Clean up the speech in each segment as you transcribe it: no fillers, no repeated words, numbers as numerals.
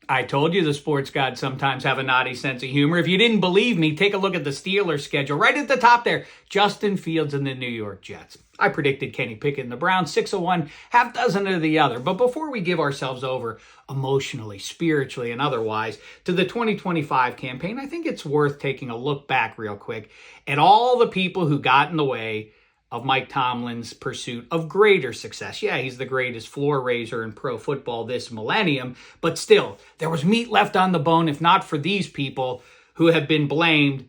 I told you the sports gods sometimes have a naughty sense of humor. If you didn't believe me, take a look at the Steelers schedule. Right at the top there, Justin Fields and the New York Jets. I predicted Kenny Pickett and the Browns, 6 of one, half dozen of the other. But before we give ourselves over emotionally, spiritually, and otherwise to the 2025 campaign, I think it's worth taking a look back real quick at all the people who got in the way of Mike Tomlin's pursuit of greater success. Yeah, he's the greatest floor raiser in pro football this millennium, but still, there was meat left on the bone, if not for these people who have been blamed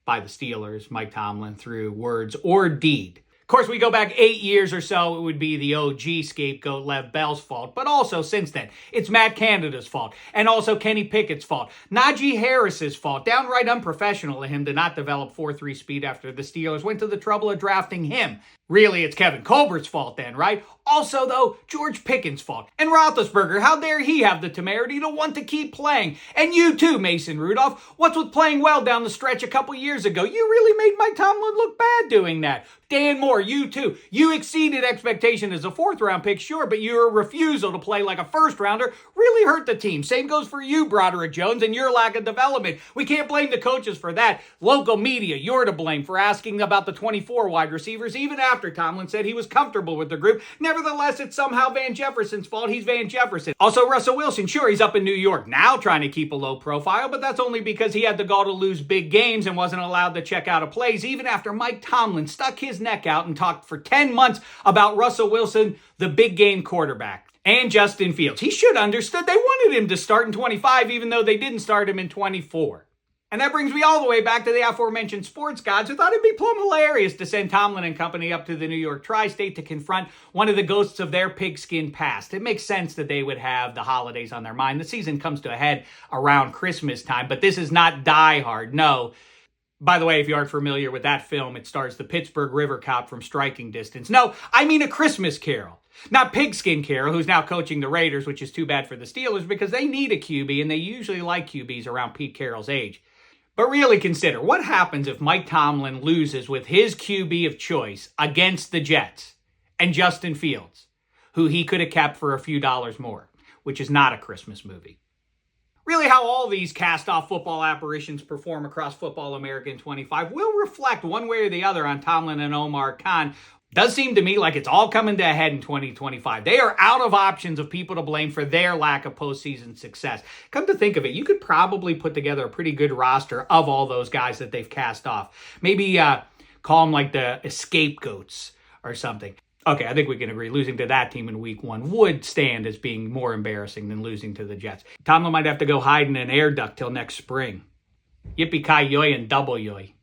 by the Steelers, Mike Tomlin, through words or deed. Of course, we go back 8 years or so, it would be the OG scapegoat Lev Bell's fault. But also, since then, it's Matt Canada's fault. And also Kenny Pickett's fault. Najee Harris's fault. Downright unprofessional of him to not develop 4.3 speed after the Steelers went to the trouble of drafting him. Really, it's Kevin Colbert's fault then, right? Also, though, George Pickens' fault. And Roethlisberger, how dare he have the temerity to want to keep playing? And you too, Mason Rudolph. What's with playing well down the stretch a couple years ago? You really made Mike Tomlin look bad doing that. Dan Moore, you too. You exceeded expectation as a 4th-round pick, sure, but your refusal to play like a 1st-rounder really hurt the team. Same goes for you, Broderick Jones, and your lack of development. We can't blame the coaches for that. Local media, you're to blame for asking about the 24 wide receivers, even after Tomlin said he was comfortable with the group. Nevertheless, it's somehow Van Jefferson's fault. He's Van Jefferson. Also, Russell Wilson, sure, he's up in New York now trying to keep a low profile, but that's only because he had the gall to lose big games and wasn't allowed to check out of plays, even after Mike Tomlin stuck his neck out and talked for 10 months about Russell Wilson, the big game quarterback. And Justin Fields. He should have understood they wanted him to start in 25, even though they didn't start him in 24. And that brings me all the way back to the aforementioned sports gods who thought it'd be plumb hilarious to send Tomlin and company up to the New York tri-state to confront one of the ghosts of their pigskin past. It makes sense that they would have the holidays on their mind. The season comes to a head around Christmas time, but this is not Die Hard, no. By the way, if you aren't familiar with that film, it stars the Pittsburgh River Cop from Striking Distance. No, I mean A Christmas Carol. Not Pigskin Carol, who's now coaching the Raiders, which is too bad for the Steelers because they need a QB, and they usually like QBs around Pete Carroll's age. But really consider, what happens if Mike Tomlin loses with his QB of choice against the Jets and Justin Fields, who he could have kept for a few dollars more, which is not a Christmas movie. Really, how all these cast-off football apparitions perform across Football America in 25 will reflect one way or the other on Tomlin and Omar Khan. Does seem to me like it's all coming to a head in 2025. They are out of options of people to blame for their lack of postseason success. Come to think of it, you could probably put together a pretty good roster of all those guys that they've cast off. Maybe call them like the scapegoats or something. Okay, I think we can agree losing to that team in week 1 would stand as being more embarrassing than losing to the Jets. Tomlin might have to go hide in an air duct till next spring. Yippee-ki-yoy and double yoy.